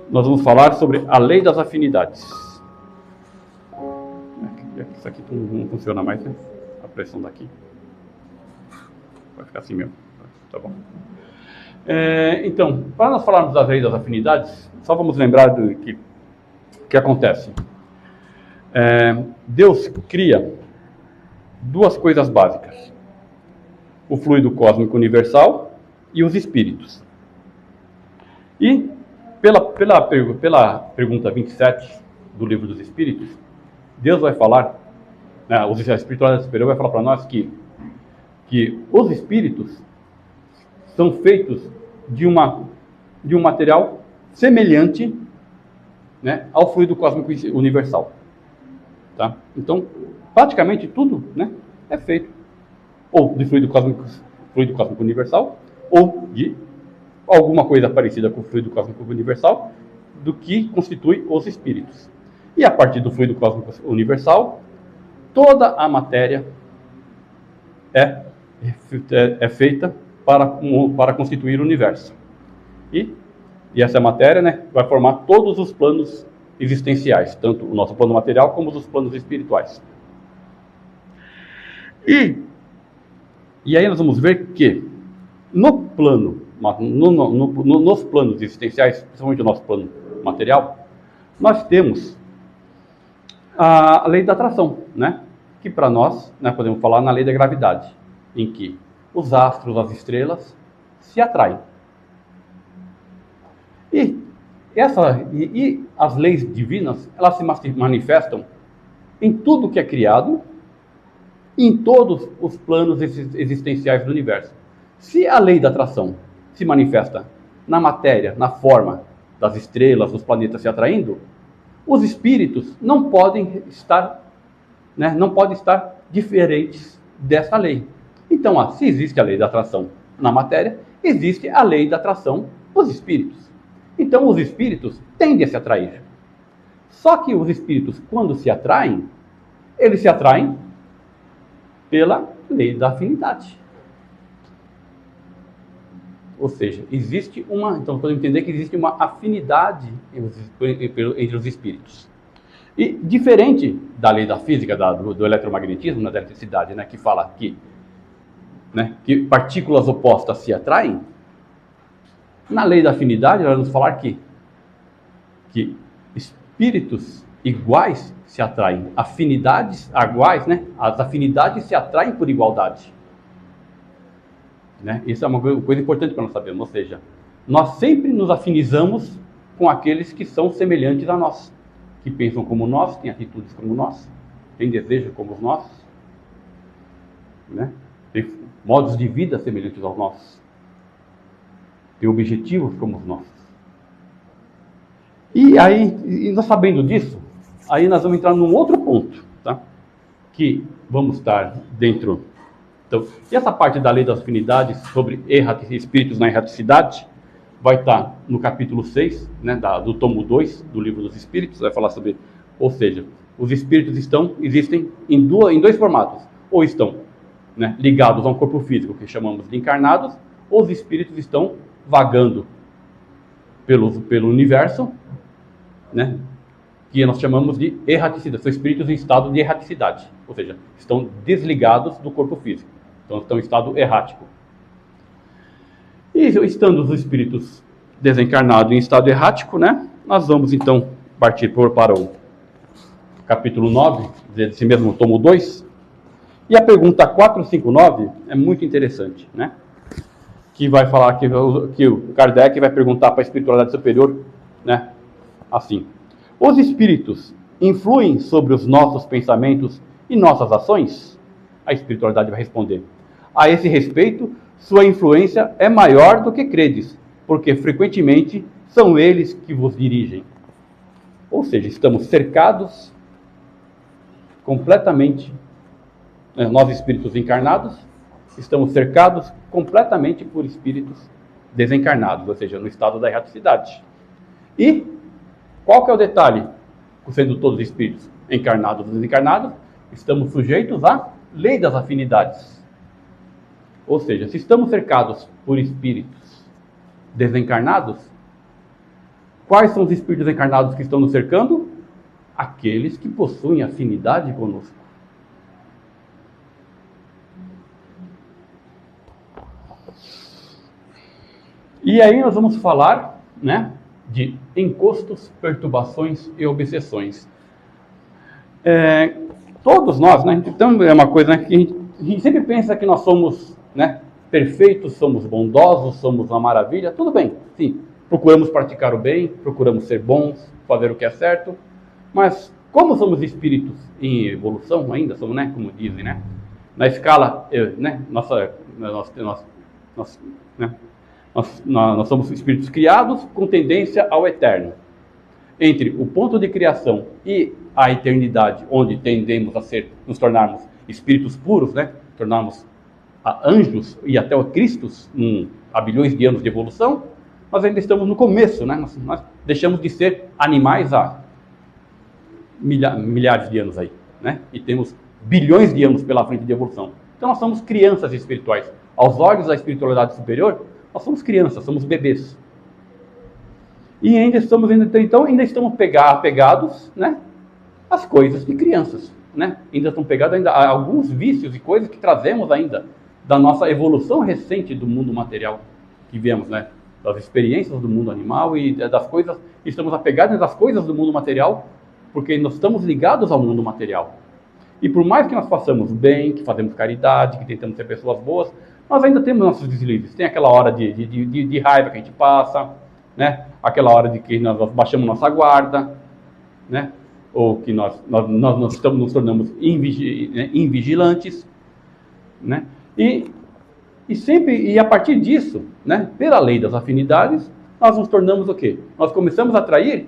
nós vamos falar sobre a lei das afinidades. Isso aqui não funciona mais, né? A pressão daqui. Vai ficar assim mesmo. Tá bom. Então, para nós falarmos das leis das afinidades, só vamos lembrar do que acontece. Deus cria duas coisas básicas: o fluido cósmico universal e os espíritos. E pela pergunta 27 do livro dos Espíritos, Deus vai falar, a espiritualidade superior vai falar para nós que os espíritos são feitos de um material semelhante, né, ao fluido cósmico universal. Tá? Então, praticamente tudo, né, é feito ou de fluido cósmico universal, ou de alguma coisa parecida com o fluido cósmico universal, do que constitui os espíritos. E a partir do fluido cósmico universal, toda a matéria é feita para constituir o universo. E essa matéria, né, vai formar todos os planos existenciais, tanto o nosso plano material como os planos espirituais. E aí nós vamos ver que nos planos existenciais, principalmente o nosso plano material, nós temos a lei da atração, né? Que para nós, né, podemos falar na lei da gravidade, em que os astros, as estrelas, se atraem. E as leis divinas, elas se manifestam em tudo que é criado, em todos os planos existenciais do universo. Se a lei da atração se manifesta na matéria, na forma das estrelas, dos planetas se atraindo, os espíritos não podem estar diferentes dessa lei. Então, se existe a lei da atração na matéria, existe a lei da atração dos espíritos. Então, os espíritos tendem a se atrair. Só que os espíritos, quando se atraem, eles se atraem pela lei da afinidade. Ou seja, então podemos entender que existe uma afinidade entre os espíritos. E diferente da lei da física, do eletromagnetismo, da eletricidade, né, que fala que partículas opostas se atraem, na lei da afinidade, nós vamos falar que espíritos iguais se atraem, afinidades iguais, né? As afinidades se atraem por igualdade. Né? Isso é uma coisa importante para nós sabermos, ou seja, nós sempre nos afinizamos com aqueles que são semelhantes a nós, que pensam como nós, têm atitudes como nós, têm desejos como os nossos, né? Têm modos de vida semelhantes aos nossos, têm objetivos como os nossos. E nós sabendo disso, aí nós vamos entrar num outro ponto, tá? Que vamos estar dentro. Então, e essa parte da lei das afinidades sobre espíritos na erraticidade vai estar no capítulo 6, né, do tomo 2 do livro dos Espíritos, vai falar sobre, ou seja, os espíritos existem em dois formatos, ou estão, né, ligados a um corpo físico que chamamos de encarnados, ou os espíritos estão vagando pelo universo, né, que nós chamamos de erraticidade, são espíritos em estado de erraticidade, ou seja, estão desligados do corpo físico, então estão em estado errático. E estando os espíritos desencarnados em estado errático, né, nós vamos então partir para o capítulo 9, desse mesmo tomo 2, e a pergunta 459 é muito interessante, né, que vai falar que o Kardec vai perguntar para a espiritualidade superior, né, assim: os espíritos influem sobre os nossos pensamentos e nossas ações? A espiritualidade vai responder: a esse respeito, sua influência é maior do que credes, porque frequentemente são eles que vos dirigem. Ou seja, estamos cercados completamente, nós espíritos encarnados, estamos cercados completamente por espíritos desencarnados, ou seja, no estado da erraticidade. E qual que é o detalhe? Sendo todos espíritos encarnados ou desencarnados, estamos sujeitos à lei das afinidades. Ou seja, se estamos cercados por espíritos desencarnados, Quais são os espíritos encarnados que estão nos cercando? Aqueles que possuem afinidade conosco. E aí nós vamos falar, né, de encostos, perturbações e obsessões. Todos nós, né, então é uma coisa, né, que a gente sempre pensa que nós somos, né, perfeitos, somos bondosos, somos uma maravilha, tudo bem, sim, procuramos praticar o bem, procuramos ser bons, fazer o que é certo, mas como somos espíritos em evolução ainda, somos, né, como dizem, né, na escala, né, nós somos espíritos criados com tendência ao eterno. Entre o ponto de criação e a eternidade, onde tendemos a nos tornarmos espíritos puros, né? Tornarmos anjos e até Cristos há bilhões de anos de evolução, nós ainda estamos no começo, né? Nós deixamos de ser animais há milhares de anos aí, né? E temos bilhões de anos pela frente de evolução. Então nós somos crianças espirituais. Aos olhos da espiritualidade superior, nós somos crianças, somos bebês. E ainda estamos apegados, né, às coisas de crianças, né? Ainda estão pegados ainda a alguns vícios e coisas que trazemos ainda da nossa evolução recente do mundo material que viemos, né? Das experiências do mundo animal e das coisas, estamos apegados às coisas do mundo material porque nós estamos ligados ao mundo material. E por mais que nós façamos bem, que fazemos caridade, que tentamos ser pessoas boas, nós ainda temos nossos deslizes. Tem aquela hora de raiva que a gente passa, né? Aquela hora de que nós baixamos nossa guarda, né? Ou que nós nos tornamos invigilantes, né? E a partir disso, né? Pela lei das afinidades, nós nos tornamos o quê? Nós começamos a atrair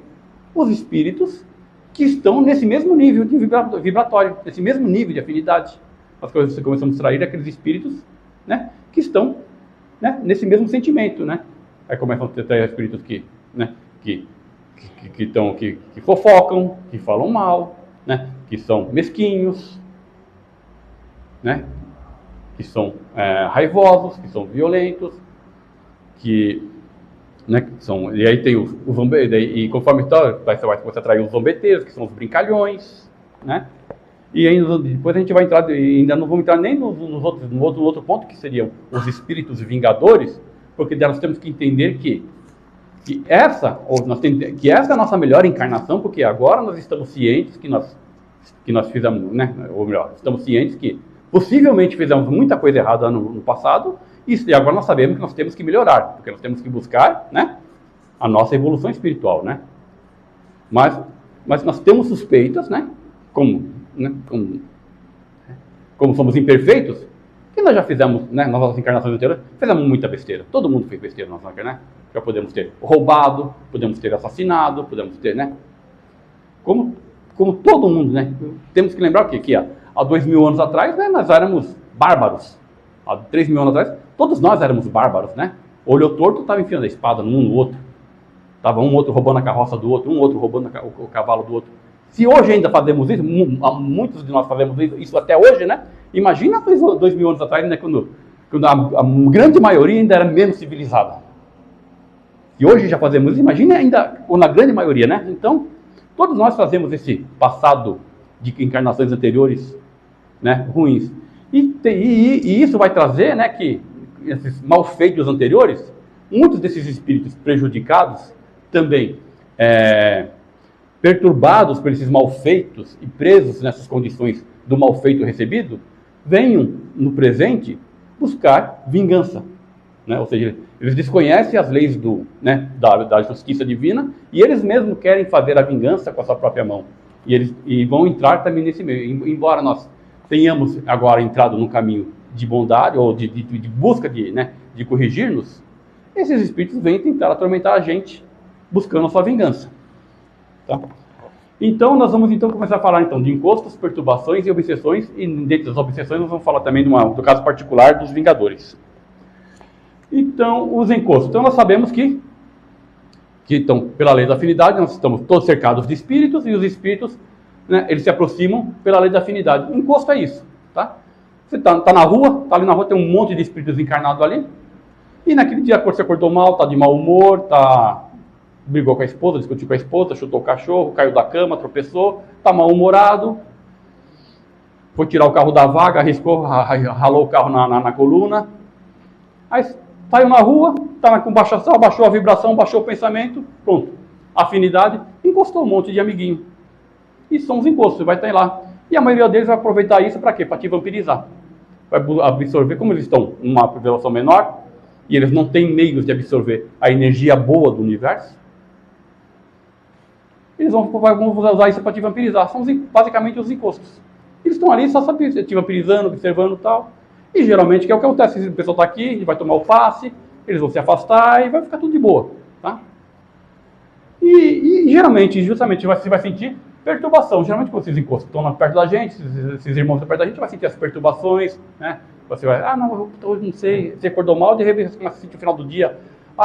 os espíritos que estão nesse mesmo nível de vibratório, nesse mesmo nível de afinidade. Nós começamos a atrair aqueles espíritos, né, que estão, né, nesse mesmo sentimento, né? Aí começam a ter espíritos que fofocam, que falam mal, né, que são mesquinhos, né, que são raivosos, que são violentos, né, e aí tem os zombeteiros, e conforme você atrair os zombeteiros, que são os brincalhões, né? E ainda, depois a gente vai entrar, ainda não vamos entrar nem no outro ponto, que seriam os espíritos vingadores, porque nós temos que entender que essa é a nossa melhor encarnação, porque agora nós estamos cientes que nós fizemos, né? Ou melhor, estamos cientes que possivelmente fizemos muita coisa errada no passado, e agora nós sabemos que nós temos que melhorar, porque nós temos que buscar, né, a nossa evolução espiritual, né? Mas nós temos suspeitas, né? Como somos imperfeitos, que nós já fizemos, né, nas nossas encarnações anteriores, fizemos muita besteira. Todo mundo fez besteira na nossa encarnação, né? Já podemos ter roubado, podemos ter assassinado, podemos ter, né? Como todo mundo, né? Temos que lembrar o quê? Que há 2000 anos atrás, né, nós éramos bárbaros. Há 3000 anos atrás, todos nós éramos bárbaros, né? Olho torto, estava enfiando a espada num no outro. Estava um outro roubando a carroça do outro, um outro roubando o cavalo do outro. Se hoje ainda fazemos isso, muitos de nós fazemos isso até hoje, né? Imagina 2000 anos atrás, né, quando a grande maioria ainda era menos civilizada. E hoje já fazemos isso, imagina ainda na grande maioria, né? Então, todos nós fazemos esse passado de encarnações anteriores, né, ruins. E isso vai trazer, né, que esses malfeitos anteriores, muitos desses espíritos prejudicados, também perturbados por esses malfeitos e presos nessas condições do malfeito recebido, venham no presente buscar vingança, né? Ou seja, eles desconhecem as leis da justiça divina e eles mesmos querem fazer a vingança com a sua própria mão. E vão entrar também nesse meio. Embora nós tenhamos agora entrado num caminho de bondade ou de busca de corrigir-nos, esses espíritos vêm tentar atormentar a gente buscando a sua vingança. Tá? Então, nós vamos começar a falar de encostos, perturbações e obsessões, e dentro das obsessões nós vamos falar também do caso particular dos Vingadores. Então, os encostos. Então, nós sabemos que estão, pela lei da afinidade, nós estamos todos cercados de espíritos, e os espíritos, né, eles se aproximam pela lei da afinidade. Encosto é isso, tá? Você tá na rua, ali na rua, tem um monte de espíritos encarnados ali, e naquele dia você acordou mal, está de mau humor, está brigou com a esposa, discutiu com a esposa, chutou o cachorro, caiu da cama, tropeçou, está mal-humorado, foi tirar o carro da vaga, arriscou, ralou o carro na coluna, aí saiu na rua, estava com baixa astral, baixou a vibração, baixou o pensamento, pronto, afinidade, encostou um monte de amiguinho. E são os encostos, vai estar lá. E a maioria deles vai aproveitar isso para quê? Para te vampirizar. Vai absorver, como eles estão em uma vibração menor, e eles não têm meios de absorver a energia boa do universo, eles vão usar isso para te vampirizar. São basicamente os encostos. Eles estão ali só te vampirizando, observando e tal. E geralmente, que é o que acontece, o pessoal está aqui, ele vai tomar o passe, eles vão se afastar e vai ficar tudo de boa. Tá? E geralmente, justamente, você vai sentir perturbação. Geralmente, quando esses encostos estão perto da gente, esses irmãos estão perto da gente, vai sentir as perturbações, né? Você vai, hoje não sei, você acordou mal, de repente você começa a sentir no final do dia,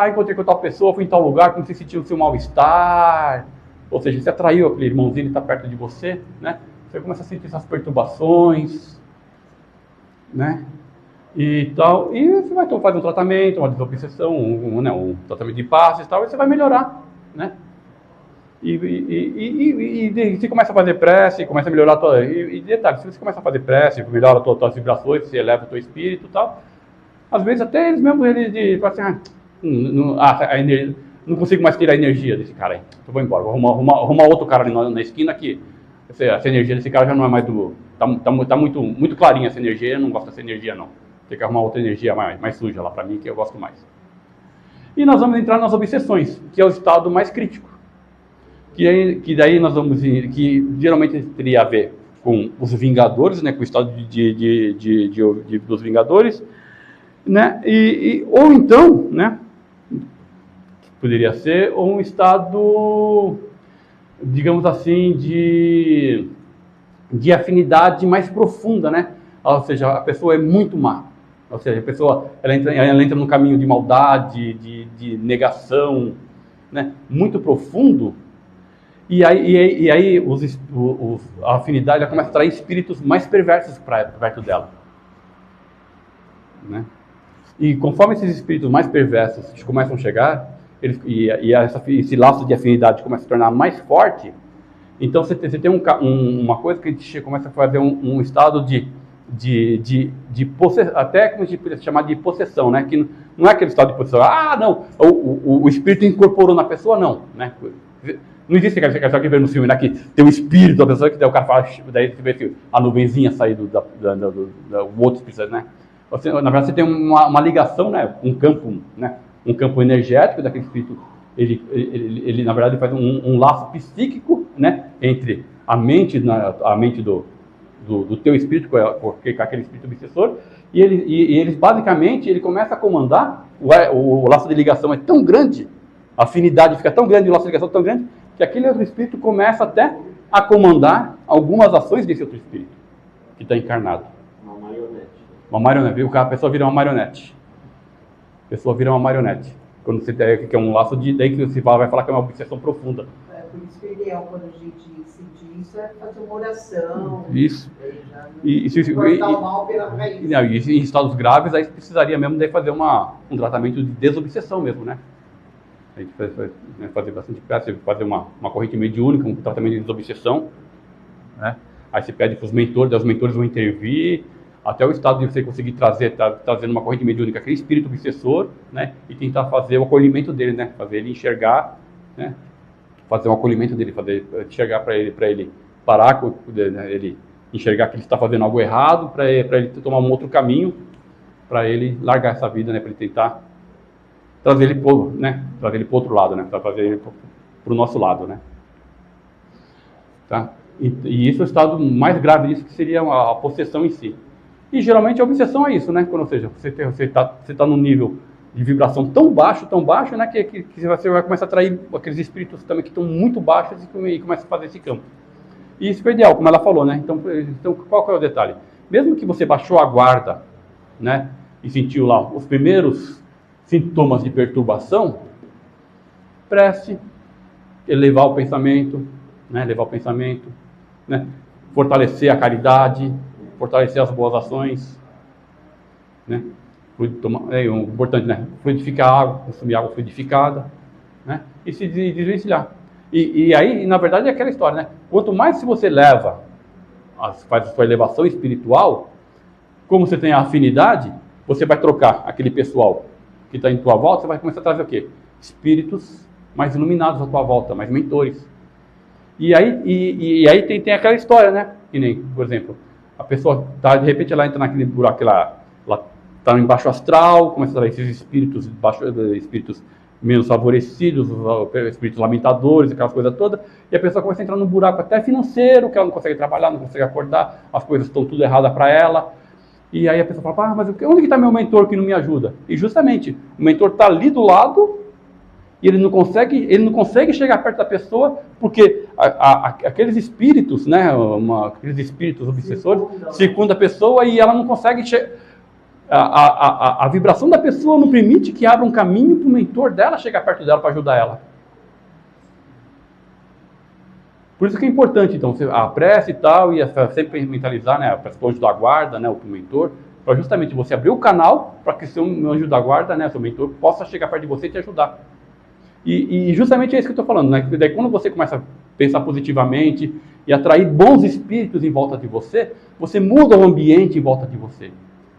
encontrei com tal pessoa, fui em tal lugar, comecei a sentir o seu mal-estar. Ou seja, você atraiu aquele irmãozinho, ele está perto de você, né? Você começa a sentir essas perturbações, né? E tal, e você vai fazer um tratamento, uma desobsessão, um tratamento de passes e tal, e você vai melhorar, né? E você começa a fazer prece, começa a melhorar a tua... E detalhe, se você começa a fazer prece, melhora as tuas vibrações, você eleva o teu espírito e tal, às vezes até eles mesmos, falam assim, não consigo mais tirar a energia desse cara aí, eu vou embora, vou arrumar outro cara ali na esquina que essa energia desse cara já não é mais do... Tá muito clarinha essa energia, eu não gosto dessa energia não. Tem que arrumar outra energia mais suja lá pra mim, que eu gosto mais. E nós vamos entrar nas obsessões, que é o estado mais crítico. Que daí nós vamos... Que geralmente teria a ver com os Vingadores, né? Com o estado dos Vingadores. Né? Ou então, né? Poderia ser um estado, digamos assim, de afinidade mais profunda, né? Ou seja, a pessoa é muito má. Ou seja, a pessoa ela entra num caminho de maldade, de negação, né? Muito profundo. E aí a afinidade ela começa a atrair espíritos mais perversos perto dela. Né? E conforme esses espíritos mais perversos começam a chegar, esse laço de afinidade começa a se tornar mais forte, então você tem uma coisa que a gente começa a fazer um estado de possessão, até como a gente poderia chamar de possessão, né? Que não é aquele estado de possessão, não, o espírito incorporou na pessoa, não, né? Não existe aquela que vê no filme, né? Que tem o espírito da pessoa, que daí o cara fala, daí você vê a nuvenzinha sair do outro espírito, né? Na verdade, você tem uma ligação, né? Um campo energético daquele espírito. Ele na verdade, faz um laço psíquico, né? Entre a mente do teu espírito, com aquele espírito obsessor, e eles basicamente, ele começa a comandar, o laço de ligação é tão grande, a afinidade fica tão grande, o laço de ligação é tão grande, que aquele outro espírito começa até a comandar algumas ações desse outro espírito, que está encarnado. Uma marionete. Uma marionete, a pessoa vira uma marionete. A pessoa vira uma marionete. Quando você tem que é um laço daí que você vai falar que é uma obsessão profunda. Por isso que o ideal, quando a gente sentir isso, é fazer uma oração. Isso. Cortar o mal pela raiz. E em estados graves, aí precisaria mesmo daí fazer um tratamento de desobsessão mesmo, né? A gente fazer bastante prece, fazer uma corrente mediúnica, um tratamento de desobsessão, né? Aí você pede para os mentores vão intervir, até o estado de você conseguir trazendo uma corrente mediúnica, aquele espírito obsessor, né? E tentar fazer o acolhimento dele, né? Fazer ele enxergar, né? Fazer o acolhimento dele, enxergar para ele parar, né? Ele enxergar que ele está fazendo algo errado, para ele tomar um outro caminho, para ele largar essa vida, né? Para ele tentar trazer ele para o outro lado, né? Para trazer ele para o nosso lado, né? Tá? E isso é o estado mais grave disso, que seria a possessão em si. E geralmente a obsessão é isso, né? Quando, ou seja, você está num nível de vibração tão baixo, né? Que você vai começar a atrair aqueles espíritos também que estão muito baixos e começa a fazer esse campo. E isso é o ideal, como ela falou, né? Então qual que é o detalhe? Mesmo que você baixou a guarda, né? E sentiu lá os primeiros sintomas de perturbação, prece, elevar o pensamento, né? Né? Fortalecer a caridade, fortalecer as boas ações, né? É importante, né? Fluidificar a água, consumir água fluidificada, né? E se desvencilhar. E aí, na verdade, é aquela história, né? Quanto mais se você leva, faz a sua elevação espiritual, como você tem a afinidade, você vai trocar aquele pessoal que está em tua volta, você vai começar a trazer o quê? Espíritos mais iluminados à tua volta, mais mentores. E aí tem aquela história, né? Que nem, por exemplo, a pessoa tá, de repente ela entra naquele buraco, ela está em baixo astral, começa a trazer esses espíritos menos favorecidos, espíritos lamentadores, aquelas coisas todas, e a pessoa começa a entrar num buraco até financeiro, que ela não consegue trabalhar, não consegue acordar, as coisas estão tudo erradas para ela. E aí a pessoa fala, mas onde que está meu mentor que não me ajuda? E justamente, o mentor está ali do lado, e ele não consegue chegar perto da pessoa, porque aqueles espíritos, né, aqueles espíritos obsessores, circundam a pessoa e ela não consegue a vibração da pessoa não permite que abra um caminho para o mentor dela chegar perto dela para ajudar ela. Por isso que é importante, então, a prece e tal, e sempre mentalizar, né, para o anjo da guarda, né, o mentor, para justamente você abrir o canal para que seu anjo da guarda, né, seu mentor, possa chegar perto de você e te ajudar. E justamente é isso que eu estou falando, né? Daí quando você começa a pensar positivamente e atrair bons espíritos em volta de você, você muda o ambiente em volta de você.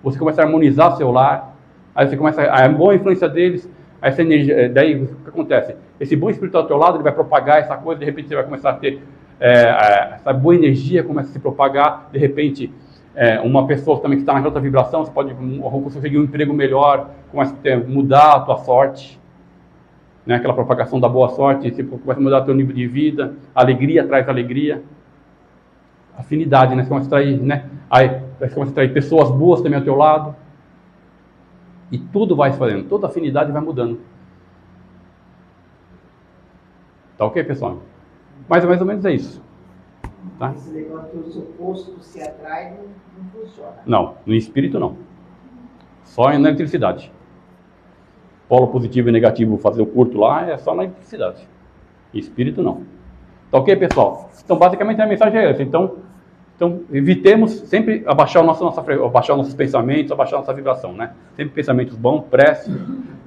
Você começa a harmonizar seu lar, aí você começa a boa influência deles, aí essa energia, daí o que acontece? Esse bom espírito ao teu lado, ele vai propagar essa coisa, de repente você vai começar a ter essa boa energia, começa a se propagar, de repente uma pessoa também que está na alta vibração, você pode conseguir um emprego melhor, começa a mudar a tua sorte, né? Aquela propagação da boa sorte, você começa a mudar o teu nível de vida, alegria traz alegria, afinidade, né? Você começa a atrair, né? Aí você começa a atrair pessoas boas também ao teu lado, e tudo vai se fazendo, toda afinidade vai mudando. Tá ok, pessoal? Mas mais ou menos é isso. Tá? Esse negócio que os opostos se atraem não funciona. Não, no espírito não. Só na eletricidade. Polo positivo e negativo, fazer o curto lá, é só na eletricidade. Espírito não. Tá ok, pessoal? Então, basicamente, a mensagem é essa. Então evitemos sempre abaixar nossos pensamentos, abaixar nossa vibração, né? Sempre pensamentos bons, prece.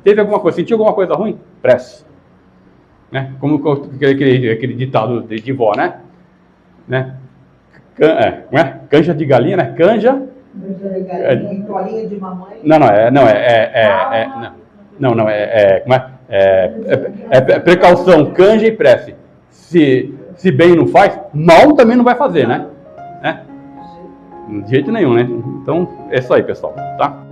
Teve alguma coisa, sentiu alguma coisa ruim? Prece. Né? Como aquele ditado de vó, né? Canja de galinha, né? Canja de galinha e toalhinha de mamãe. Precaução, canja e prece. Se bem não faz, mal também não vai fazer, né? De jeito nenhum, né? Então, é isso aí, pessoal, tá?